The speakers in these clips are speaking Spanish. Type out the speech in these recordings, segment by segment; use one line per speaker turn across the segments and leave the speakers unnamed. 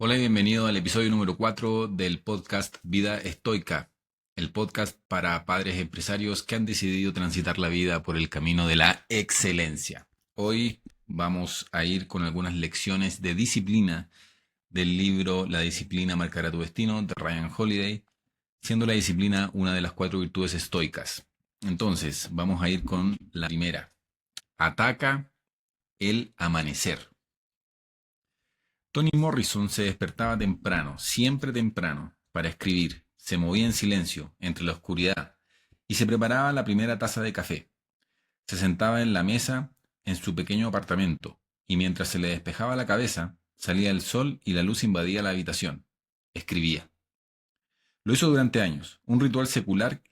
Hola y bienvenido al episodio número 4 del podcast Vida Estoica, el podcast para padres empresarios que han decidido transitar la vida por el camino de la excelencia. Hoy vamos a ir con algunas lecciones de disciplina del libro La disciplina marcará tu destino de Ryan Holiday, siendo la disciplina una de las 4 virtudes estoicas. Entonces, vamos a ir con la primera. Ataca el amanecer. Toni Morrison se despertaba temprano, siempre temprano, para escribir. Se movía en silencio, entre la oscuridad, y se preparaba la primera taza de café. Se sentaba en la mesa en su pequeño apartamento, y mientras se le despejaba la cabeza, salía el sol y la luz invadía la habitación. Escribía. Lo hizo durante años, un ritual secular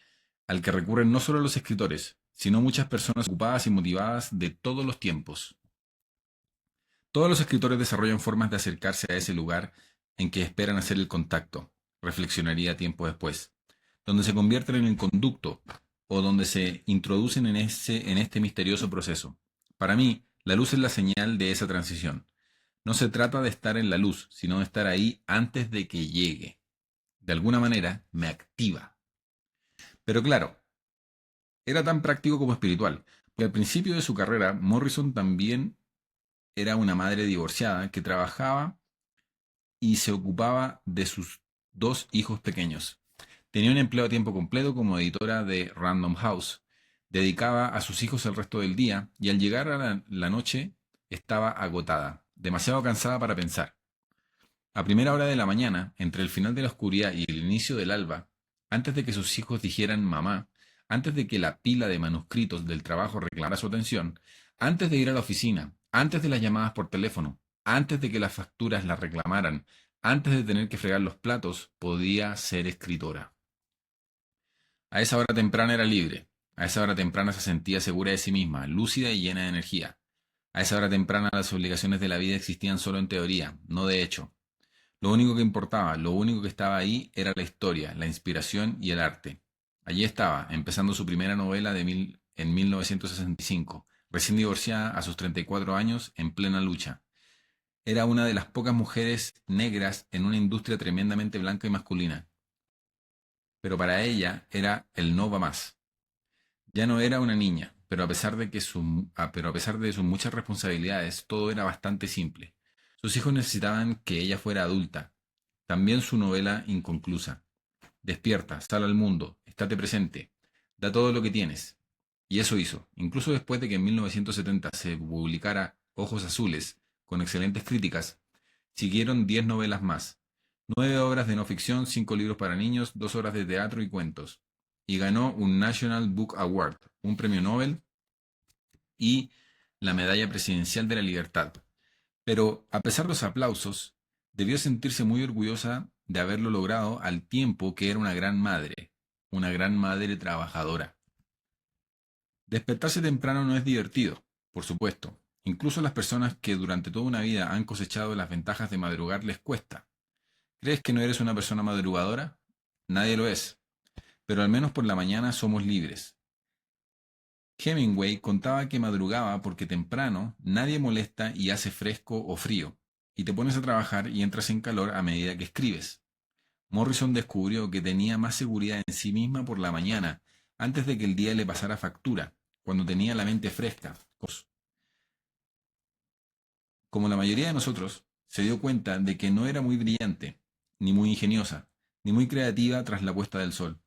al que recurren no solo los escritores, sino muchas personas ocupadas y motivadas de todos los tiempos. Todos los escritores desarrollan formas de acercarse a ese lugar en que esperan hacer el contacto, reflexionaría tiempo después, donde se convierten en el conducto o donde se introducen en este misterioso proceso. Para mí, la luz es la señal de esa transición. No se trata de estar en la luz, sino de estar ahí antes de que llegue. De alguna manera, me activa. Pero claro, era tan práctico como espiritual, porque al principio de su carrera, Morrison también era una madre divorciada que trabajaba y se ocupaba de sus 2 hijos pequeños. Tenía un empleo a tiempo completo como editora de Random House. Dedicaba a sus hijos el resto del día y al llegar a la noche estaba agotada, demasiado cansada para pensar. A primera hora de la mañana, entre el final de la oscuridad y el inicio del alba, antes de que sus hijos dijeran mamá, antes de que la pila de manuscritos del trabajo reclamara su atención, antes de ir a la oficina, antes de las llamadas por teléfono, antes de que las facturas las reclamaran, antes de tener que fregar los platos, podía ser escritora. A esa hora temprana era libre. A esa hora temprana se sentía segura de sí misma, lúcida y llena de energía. A esa hora temprana las obligaciones de la vida existían solo en teoría, no de hecho. Lo único que importaba, lo único que estaba ahí era la historia, la inspiración y el arte. Allí estaba, empezando su primera novela en 1965, recién divorciada a sus 34 años, en plena lucha. Era una de las pocas mujeres negras en una industria tremendamente blanca y masculina, pero para ella era el no va más. Ya no era una niña, pero a pesar de sus muchas responsabilidades, todo era bastante simple. Sus hijos necesitaban que ella fuera adulta. También su novela inconclusa. Despierta, sal al mundo, estate presente, da todo lo que tienes. Y eso hizo, incluso después de que en 1970 se publicara Ojos Azules, con excelentes críticas, siguieron 10 novelas más, 9 obras de no ficción, 5 libros para niños, 2 horas de teatro y cuentos. Y ganó un National Book Award, un premio Nobel y la Medalla Presidencial de la Libertad. Pero, a pesar de los aplausos, debió sentirse muy orgullosa de haberlo logrado al tiempo que era una gran madre trabajadora. Despertarse temprano no es divertido, por supuesto. Incluso a las personas que durante toda una vida han cosechado las ventajas de madrugar les cuesta. ¿Crees que no eres una persona madrugadora? Nadie lo es, pero al menos por la mañana somos libres. Hemingway contaba que madrugaba porque temprano nadie molesta y hace fresco o frío, y te pones a trabajar y entras en calor a medida que escribes. Morrison descubrió que tenía más seguridad en sí misma por la mañana, antes de que el día le pasara factura, cuando tenía la mente fresca. Como la mayoría de nosotros, se dio cuenta de que no era muy brillante, ni muy ingeniosa, ni muy creativa tras la puesta del sol.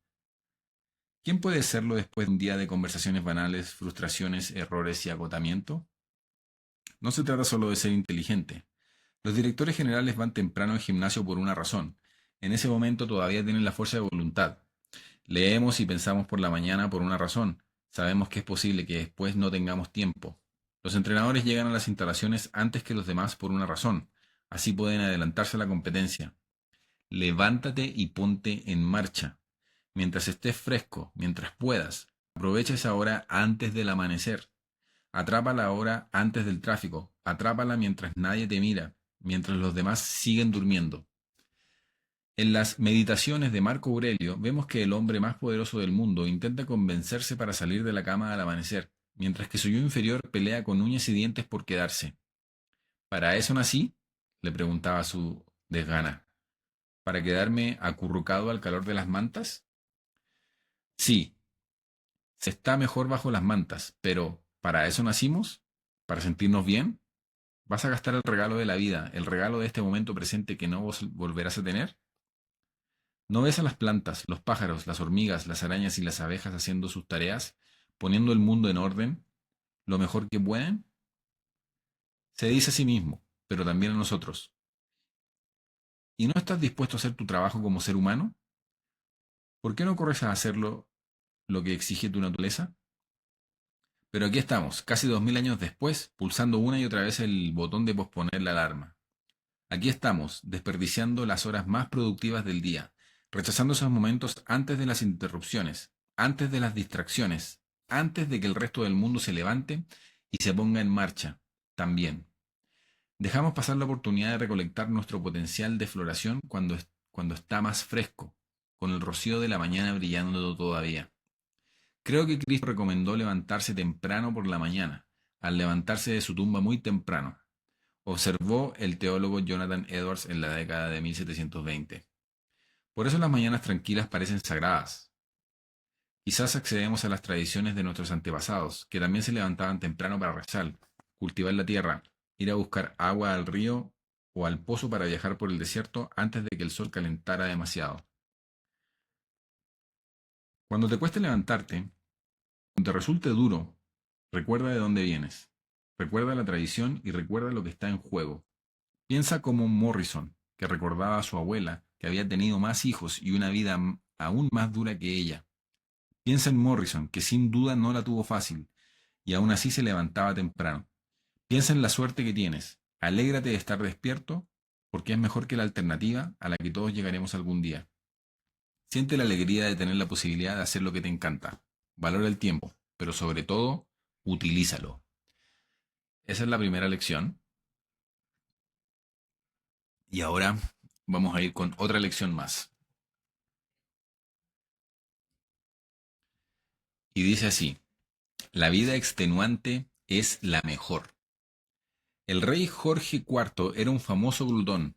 ¿Quién puede serlo después de un día de conversaciones banales, frustraciones, errores y agotamiento? No se trata solo de ser inteligente. Los directores generales van temprano al gimnasio por una razón. En ese momento todavía tienen la fuerza de voluntad. Leemos y pensamos por la mañana por una razón. Sabemos que es posible que después no tengamos tiempo. Los entrenadores llegan a las instalaciones antes que los demás por una razón. Así pueden adelantarse a la competencia. Levántate y ponte en marcha. Mientras estés fresco, mientras puedas, aprovecha esa hora antes del amanecer. Atrapa la hora antes del tráfico. Atrápala mientras nadie te mira, mientras los demás siguen durmiendo. En las meditaciones de Marco Aurelio vemos que el hombre más poderoso del mundo intenta convencerse para salir de la cama al amanecer, mientras que su yo inferior pelea con uñas y dientes por quedarse. ¿Para eso nací? Le preguntaba desgana. ¿Para quedarme acurrucado al calor de las mantas? Sí, se está mejor bajo las mantas, pero ¿para eso nacimos? ¿Para sentirnos bien? ¿Vas a gastar el regalo de la vida, el regalo de este momento presente que no volverás a tener? ¿No ves a las plantas, los pájaros, las hormigas, las arañas y las abejas haciendo sus tareas, poniendo el mundo en orden, lo mejor que pueden? Se dice a sí mismo, pero también a nosotros. ¿Y no estás dispuesto a hacer tu trabajo como ser humano? ¿Por qué no corres a hacerlo lo que exige tu naturaleza? Pero aquí estamos, casi 2000 años después, pulsando una y otra vez el botón de posponer la alarma. Aquí estamos, desperdiciando las horas más productivas del día, rechazando esos momentos antes de las interrupciones, antes de las distracciones, antes de que el resto del mundo se levante y se ponga en marcha, también. Dejamos pasar la oportunidad de recolectar nuestro potencial de floración cuando está más fresco, con el rocío de la mañana brillando todavía. Creo que Cristo recomendó levantarse temprano por la mañana, al levantarse de su tumba muy temprano, observó el teólogo Jonathan Edwards en la década de 1720. Por eso las mañanas tranquilas parecen sagradas. Quizás accedemos a las tradiciones de nuestros antepasados, que también se levantaban temprano para rezar, cultivar la tierra, ir a buscar agua al río o al pozo para viajar por el desierto antes de que el sol calentara demasiado. Cuando te cueste levantarte, cuando te resulte duro, recuerda de dónde vienes. Recuerda la tradición y recuerda lo que está en juego. Piensa como Morrison, que recordaba a su abuela, que había tenido más hijos y una vida aún más dura que ella. Piensa en Morrison, que sin duda no la tuvo fácil, y aún así se levantaba temprano. Piensa en la suerte que tienes. Alégrate de estar despierto, porque es mejor que la alternativa a la que todos llegaremos algún día. Siente la alegría de tener la posibilidad de hacer lo que te encanta. Valora el tiempo, pero sobre todo, utilízalo. Esa es la primera lección. Y ahora vamos a ir con otra lección más. Y dice así: la vida extenuante es la mejor. El rey Jorge IV era un famoso glutón.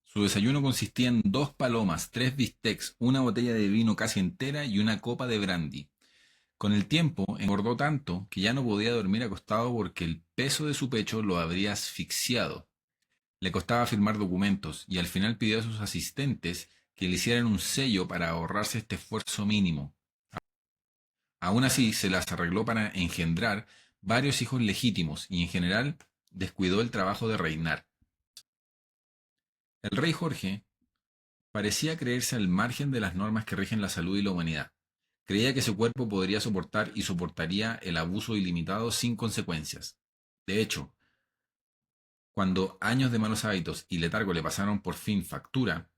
Su desayuno consistía en 2 palomas, 3 bistecs, una botella de vino casi entera y una copa de brandy. Con el tiempo engordó tanto que ya no podía dormir acostado porque el peso de su pecho lo habría asfixiado. Le costaba firmar documentos y al final pidió a sus asistentes que le hicieran un sello para ahorrarse este esfuerzo mínimo. Aún así, se las arregló para engendrar varios hijos legítimos y en general descuidó el trabajo de reinar. El rey Jorge parecía creerse al margen de las normas que rigen la salud y la humanidad. Creía que su cuerpo podría soportar y soportaría el abuso ilimitado sin consecuencias. De hecho, cuando años de malos hábitos y letargo le pasaron por fin factura,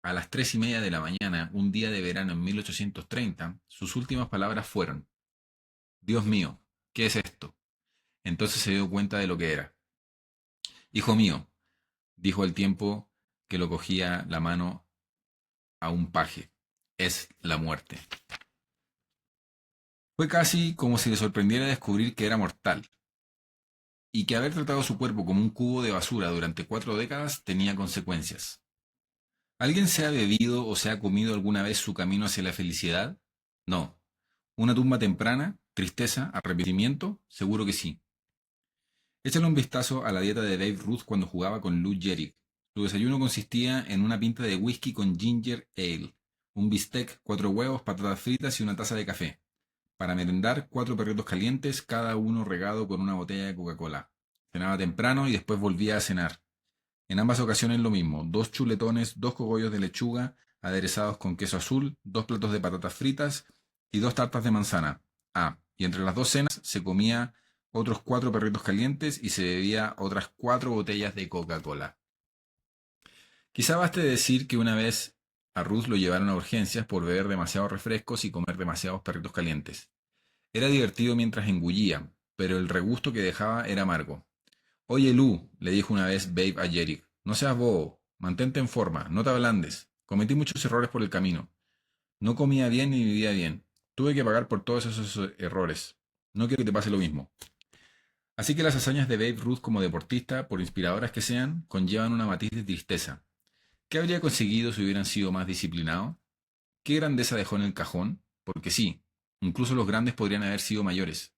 a las 3:30 de la mañana, un día de verano en 1830, sus últimas palabras fueron: Dios mío, ¿qué es esto? Entonces se dio cuenta de lo que era. Hijo mío, dijo al tiempo que lo cogía la mano a un paje, es la muerte. Fue casi como si le sorprendiera descubrir que era mortal, y que haber tratado su cuerpo como un cubo de basura durante 4 décadas tenía consecuencias. ¿Alguien se ha bebido o se ha comido alguna vez su camino hacia la felicidad? No. ¿Una tumba temprana? ¿Tristeza? ¿Arrepentimiento? Seguro que sí. Échale un vistazo a la dieta de Babe Ruth cuando jugaba con Lou Gehrig. Su desayuno consistía en una pinta de whisky con ginger ale, un bistec, 4 huevos, patatas fritas y una taza de café. Para merendar, 4 perritos calientes, cada uno regado con una botella de Coca-Cola. Cenaba temprano y después volvía a cenar. En ambas ocasiones lo mismo: 2 chuletones, 2 cogollos de lechuga aderezados con queso azul, 2 platos de patatas fritas y 2 tartas de manzana. Ah, y entre las 2 cenas se comía otros 4 perritos calientes y se bebía otras 4 botellas de Coca-Cola. Quizá baste decir que una vez a Ruth lo llevaron a urgencias por beber demasiados refrescos y comer demasiados perritos calientes. Era divertido mientras engullía, pero el regusto que dejaba era amargo. Oye, Lu, le dijo una vez Babe a Jerick, no seas bobo, mantente en forma, no te ablandes. Cometí muchos errores por el camino. No comía bien ni vivía bien. Tuve que pagar por todos esos errores. No quiero que te pase lo mismo. Así que las hazañas de Babe Ruth como deportista, por inspiradoras que sean, conllevan una matiz de tristeza. ¿Qué habría conseguido si hubieran sido más disciplinados? ¿Qué grandeza dejó en el cajón? Porque sí, incluso los grandes podrían haber sido mayores.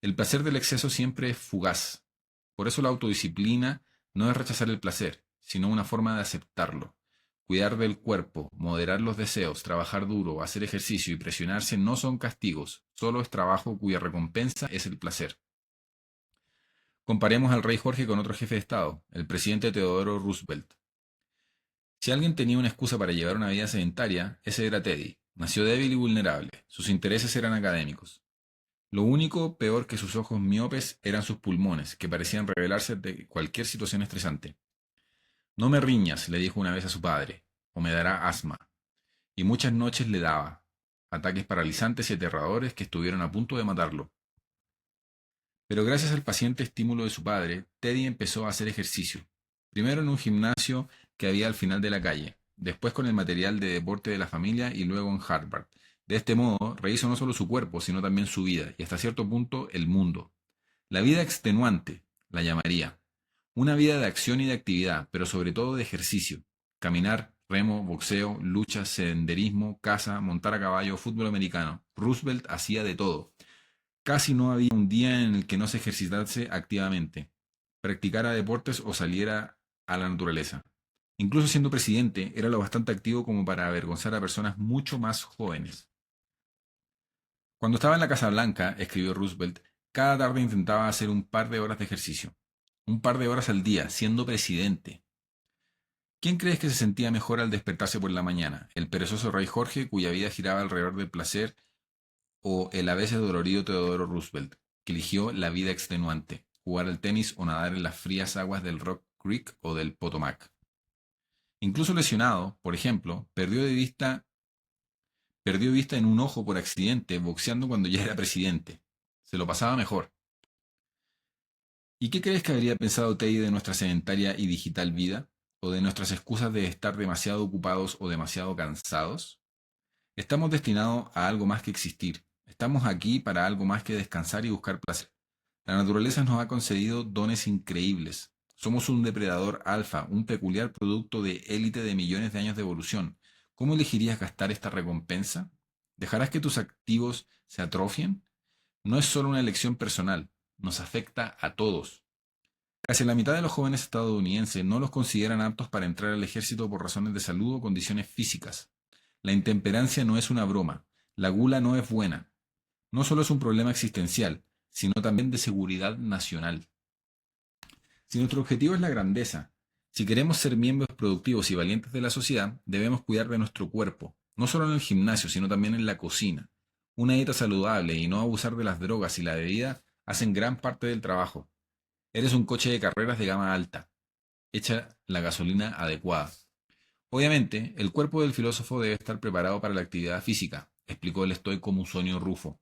El placer del exceso siempre es fugaz. Por eso la autodisciplina no es rechazar el placer, sino una forma de aceptarlo. Cuidar del cuerpo, moderar los deseos, trabajar duro, hacer ejercicio y presionarse no son castigos, solo es trabajo cuya recompensa es el placer. Comparemos al rey Jorge con otro jefe de Estado, el presidente Teodoro Roosevelt. Si alguien tenía una excusa para llevar una vida sedentaria, ese era Teddy. Nació débil y vulnerable. Sus intereses eran académicos. Lo único peor que sus ojos miopes eran sus pulmones, que parecían revelarse de cualquier situación estresante. No me riñas, le dijo una vez a su padre, o me dará asma. Y muchas noches le daba. Ataques paralizantes y aterradores que estuvieron a punto de matarlo. Pero gracias al paciente estímulo de su padre, Teddy empezó a hacer ejercicio. Primero en un gimnasio que había al final de la calle, después con el material de deporte de la familia y luego en Harvard. De este modo, rehizo no solo su cuerpo, sino también su vida y hasta cierto punto el mundo. La vida extenuante, la llamaría. Una vida de acción y de actividad, pero sobre todo de ejercicio. Caminar, remo, boxeo, lucha, senderismo, caza, montar a caballo, fútbol americano. Roosevelt hacía de todo. Casi no había un día en el que no se ejercitase activamente, practicara deportes o saliera a la naturaleza. Incluso siendo presidente, era lo bastante activo como para avergonzar a personas mucho más jóvenes. Cuando estaba en la Casa Blanca, escribió Roosevelt, cada tarde intentaba hacer un par de horas de ejercicio. Un par de horas al día, siendo presidente. ¿Quién crees que se sentía mejor al despertarse por la mañana? ¿El perezoso rey Jorge, cuya vida giraba alrededor del placer, o el a veces dolorido Teodoro Roosevelt, que eligió la vida extenuante, jugar al tenis o nadar en las frías aguas del Rock Creek o del Potomac? Incluso lesionado, por ejemplo, perdió vista en un ojo por accidente boxeando cuando ya era presidente. Se lo pasaba mejor. ¿Y qué crees que habría pensado Teddy de nuestra sedentaria y digital vida? ¿O de nuestras excusas de estar demasiado ocupados o demasiado cansados? Estamos destinados a algo más que existir. Estamos aquí para algo más que descansar y buscar placer. La naturaleza nos ha concedido dones increíbles. Somos un depredador alfa, un peculiar producto de élite de millones de años de evolución. ¿Cómo elegirías gastar esta recompensa? ¿Dejarás que tus activos se atrofien? No es solo una elección personal, nos afecta a todos. Casi la mitad de los jóvenes estadounidenses no los consideran aptos para entrar al ejército por razones de salud o condiciones físicas. La intemperancia no es una broma, la gula no es buena. No solo es un problema existencial, sino también de seguridad nacional. Si nuestro objetivo es la grandeza, si queremos ser miembros productivos y valientes de la sociedad, debemos cuidar de nuestro cuerpo, no solo en el gimnasio, sino también en la cocina. Una dieta saludable y no abusar de las drogas y la bebida hacen gran parte del trabajo. Eres un coche de carreras de gama alta. Echa la gasolina adecuada. Obviamente, el cuerpo del filósofo debe estar preparado para la actividad física, explicó el estoico Musonio Rufo,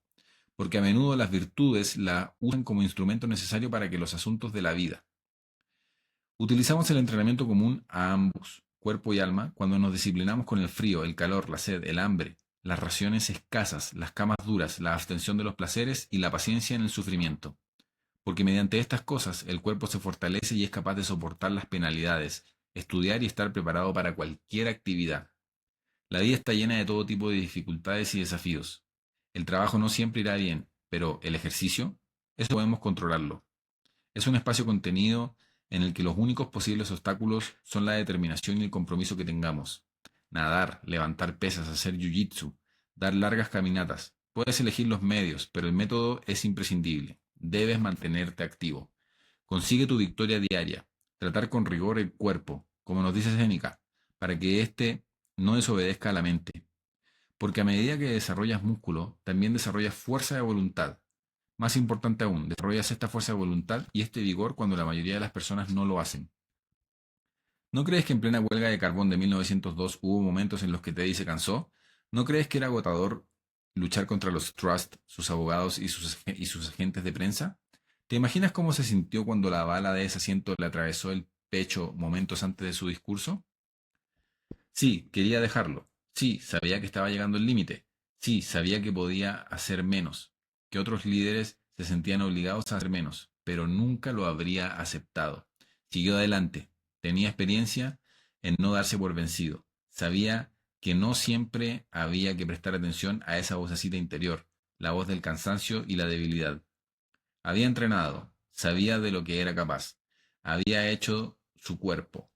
porque a menudo las virtudes la usan como instrumento necesario para que los asuntos de la vida. Utilizamos el entrenamiento común a ambos, cuerpo y alma, cuando nos disciplinamos con el frío, el calor, la sed, el hambre, las raciones escasas, las camas duras, la abstención de los placeres y la paciencia en el sufrimiento. Porque mediante estas cosas el cuerpo se fortalece y es capaz de soportar las penalidades, estudiar y estar preparado para cualquier actividad. La vida está llena de todo tipo de dificultades y desafíos. El trabajo no siempre irá bien, pero el ejercicio, eso podemos controlarlo. Es un espacio contenido en el que los únicos posibles obstáculos son la determinación y el compromiso que tengamos. Nadar, levantar pesas, hacer jiu-jitsu, dar largas caminatas. Puedes elegir los medios, pero el método es imprescindible. Debes mantenerte activo. Consigue tu victoria diaria. Tratar con rigor el cuerpo, como nos dice Séneca, para que éste no desobedezca a la mente. Porque a medida que desarrollas músculo, también desarrollas fuerza de voluntad. Más importante aún, desarrollas esta fuerza de voluntad y este vigor cuando la mayoría de las personas no lo hacen. ¿No crees que en plena huelga de carbón de 1902 hubo momentos en los que Teddy se cansó? ¿No crees que era agotador luchar contra los Trust, sus abogados y sus agentes de prensa? ¿Te imaginas cómo se sintió cuando la bala de ese asiento le atravesó el pecho momentos antes de su discurso? Sí, quería dejarlo. Sí, sabía que estaba llegando el límite. Sí, sabía que podía hacer menos, que otros líderes se sentían obligados a hacer menos, pero nunca lo habría aceptado. Siguió adelante. Tenía experiencia en no darse por vencido. Sabía que no siempre había que prestar atención a esa vocecita interior, la voz del cansancio y la debilidad. Había entrenado, sabía de lo que era capaz, había hecho su cuerpo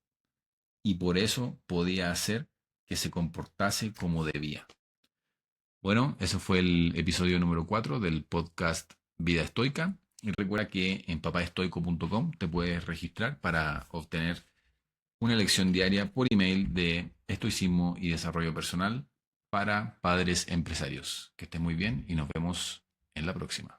y por eso podía hacer que se comportase como debía. Bueno, eso fue el episodio número 4 del podcast Vida Estoica. Y recuerda que en papaestoico.com te puedes registrar para obtener una lección diaria por email de estoicismo y desarrollo personal para padres empresarios. Que estés muy bien y nos vemos en la próxima.